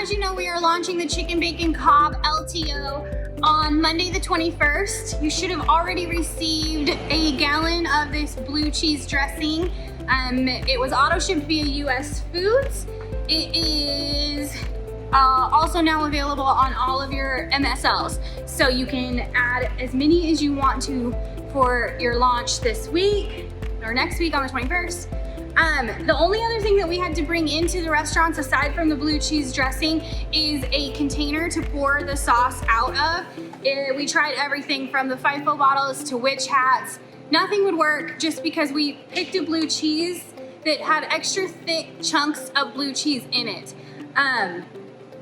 as you know, we are launching the Chicken Bacon Cobb LTO on Monday the 21st. You should have already received a gallon of this blue cheese dressing. It was auto shipped via US Foods. It is also now available on all of your MSLs. So you can add as many as you want to for your launch this week or next week on the 21st. The only other thing that we had to bring into the restaurants aside from the blue cheese dressing is a container to pour the sauce out of. We tried everything from the FIFO bottles to witch hats. Nothing would work just because we picked a blue cheese that had extra thick chunks of blue cheese in it.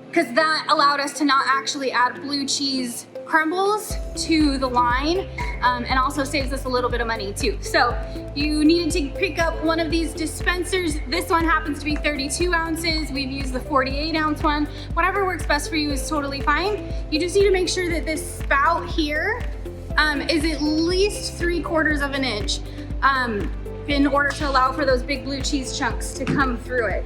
Because that allowed us to not actually add blue cheese crumbles to the line, and also saves us a little bit of money too. So you needed to pick up one of these dispensers. This one happens to be 32 ounces. We've used the 48 ounce one. Whatever works best for you is totally fine. You just need to make sure that this spout here is at least 3/4 of an inch in order to allow for those big blue cheese chunks to come through it.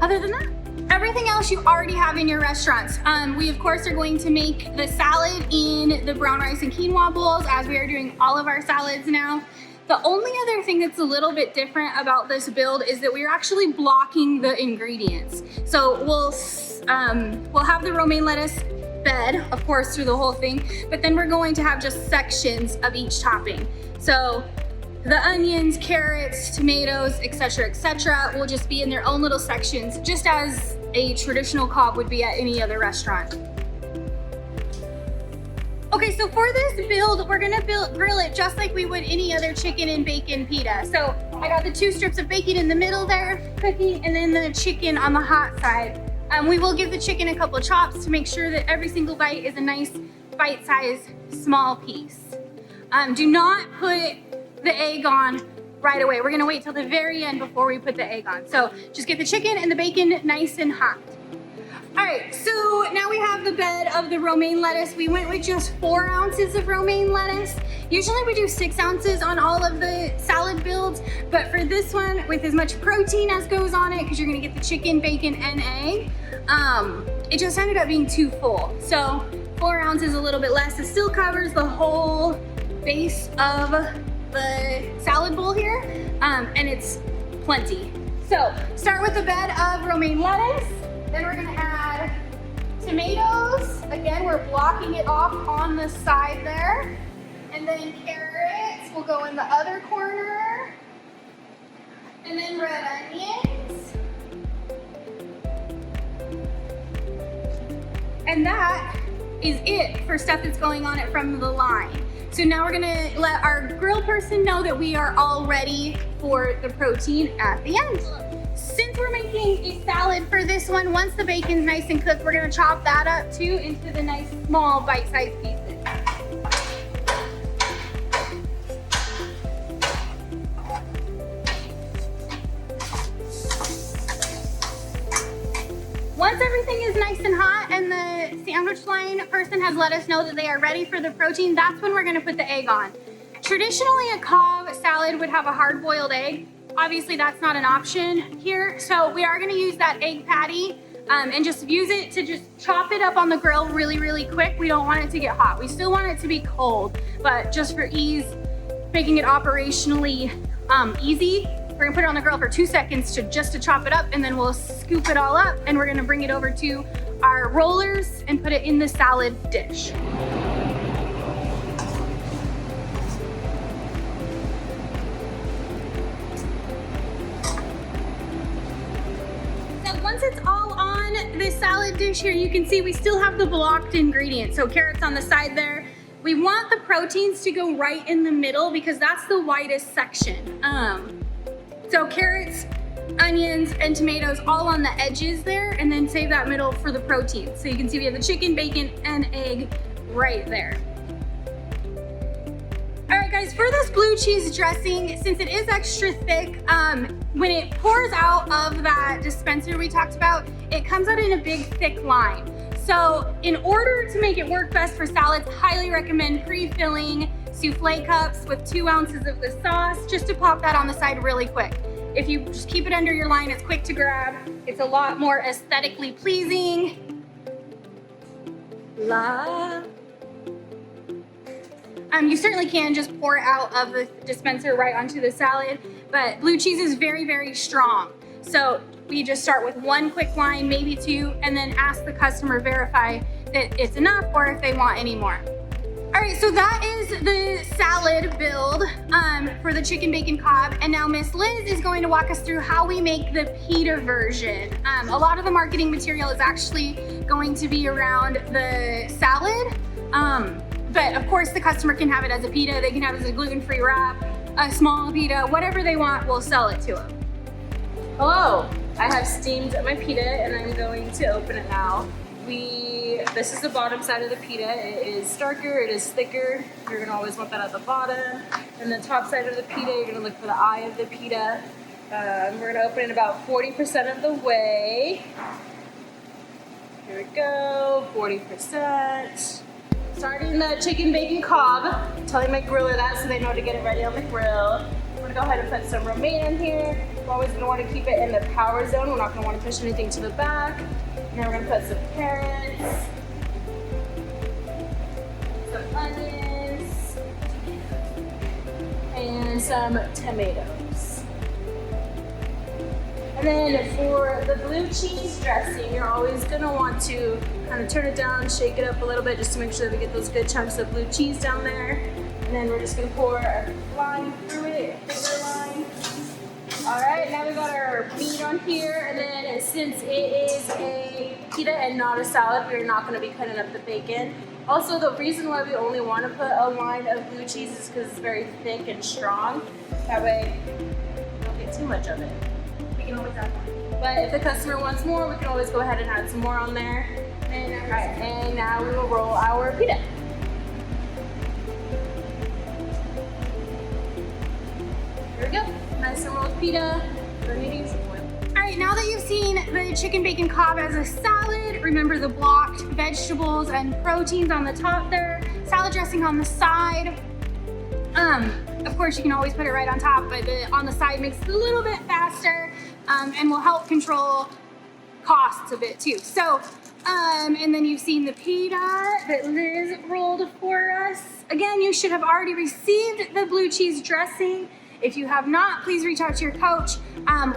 Other than that, everything else you already have in your restaurants. We of course are going to make the salad in the brown rice and quinoa bowls, as we are doing all of our salads now. The only other thing that's a little bit different about this build is that we're actually blocking the ingredients. So we'll have the romaine lettuce bed, of course, through the whole thing, but then we're going to have just sections of each topping. So the onions, carrots, tomatoes, etc., will just be in their own little sections, just as a traditional Cobb would be at any other restaurant. Okay, so for this build, we're gonna grill it just like we would any other chicken and bacon pita. So I got the 2 strips of bacon in the middle there, cooking, and then the chicken on the hot side. We will give the chicken a couple chops to make sure that every single bite is a nice bite-sized small piece. Do not put the egg on right away. We're gonna wait till the very end before we put the egg on. So just get the chicken and the bacon nice and hot. All right, so now we have the bed of the romaine lettuce. We went with just 4 ounces of romaine lettuce. Usually we do 6 ounces on all of the salad builds, but for this one, with as much protein as goes on it, because you're gonna get the chicken, bacon, and egg, it just ended up being too full. So 4 ounces, a little bit less. It still covers the whole base of the salad bowl here, and it's plenty. So start with the bed of romaine lettuce, then we're gonna add tomatoes. Again, we're blocking it off on the side there, and then carrots will go in the other corner, and then red onions. And that is it for stuff that's going on it from the line. So now we're gonna let our grill person know that we are all ready for the protein at the end. Since we're making a salad for this one, once the bacon's nice and cooked, we're gonna chop that up too into the nice small bite-sized pieces. Once everything is nice and hot and the sandwich line person has let us know that they are ready for the protein, that's when we're gonna put the egg on. Traditionally, a Cobb salad would have a hard-boiled egg. Obviously, that's not an option here. So we are gonna use that egg patty and just use it to just chop it up on the grill really, really quick. We don't want it to get hot. We still want it to be cold, but just for ease, making it operationally easy, we're gonna put it on the grill for 2 seconds just to chop it up, and then we'll scoop it all up, and we're gonna bring it over to our rollers and put it in the salad dish. So once it's all on this salad dish here, you can see we still have the blocked ingredients. So carrots on the side there. We want the proteins to go right in the middle because that's the widest section. So carrots, onions, and tomatoes all on the edges there, and then save that middle for the protein. So you can see we have the chicken, bacon, and egg right there. All right guys, for this blue cheese dressing, since it is extra thick, when it pours out of that dispenser we talked about, it comes out in a big thick line. So in order to make it work best for salads, highly recommend pre-filling souffle cups with 2 ounces of the sauce, just to pop that on the side really quick. if you just keep it under your line, it's quick to grab. It's a lot more aesthetically pleasing. You certainly can just pour it out of the dispenser right onto the salad, but blue cheese is very, very strong. So we just start with one quick line, maybe two, and then ask the customer verify that it's enough or if they want any more. All right, so that is the salad build for the chicken bacon Cobb. And now Miss Liz is going to walk us through how we make the pita version. A lot of the marketing material is actually going to be around the salad. But of course the customer can have it as a pita, they can have it as a gluten-free wrap, a small pita, whatever they want, we'll sell it to them. Hello, I have steamed my pita and I'm going to open it now. This is the bottom side of the pita. It is darker, it is thicker. You're gonna always want that at the bottom. And the top side of the pita, you're gonna look for the eye of the pita. We're gonna open it about 40% of the way. Here we go, 40%. Starting the chicken bacon Cobb. Telling my griller that so they know to get it ready on the grill. We're gonna go ahead and put some romaine in here. We're always gonna wanna keep it in the power zone. We're not gonna wanna push anything to the back. And then we're gonna put some carrots, some onions, and some tomatoes. And then for the blue cheese dressing, you're always gonna want to kind of turn it down, shake it up a little bit just to make sure that we get those good chunks of blue cheese down there. And then we're just gonna pour a line through it, a bigger line. All right, now we got our meat on here, and then since it is a pita and not a salad, we're not gonna be cutting up the bacon. Also, the reason why we only wanna put a line of blue cheese is because it's very thick and strong. That way, we don't get too much of it. We can always add more. But if the customer wants more, we can always go ahead and add some more on there. All right, and now we will roll our pita. There we go. Nice and rolled pita. We're needing some oil. All right, now that you've seen the chicken bacon Cobb as a salad, remember the blocked vegetables and proteins on the top there, salad dressing on the side. Of course, you can always put it right on top, but on the side makes it a little bit faster and will help control costs a bit too. So, and then you've seen the pita that Liz rolled for us. Again, you should have already received the blue cheese dressing. If you have not, please reach out to your coach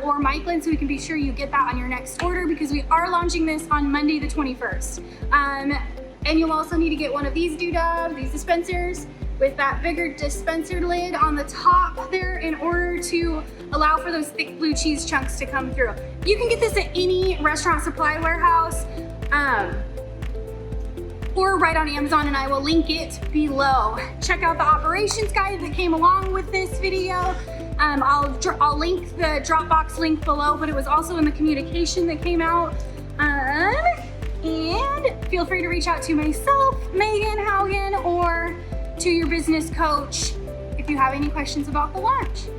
or Mikeland so we can be sure you get that on your next order because we are launching this on Monday the 21st. And you'll also need to get one of these doodahs, these dispensers with that bigger dispenser lid on the top there in order to allow for those thick blue cheese chunks to come through. You can get this at any restaurant supply warehouse or right on Amazon, and I will link it below. Check out the operations guide that came along with this video. I'll link the Dropbox link below, but it was also in the communication that came out. And feel free to reach out to myself, Megan Haugen, or to your business coach if you have any questions about the launch.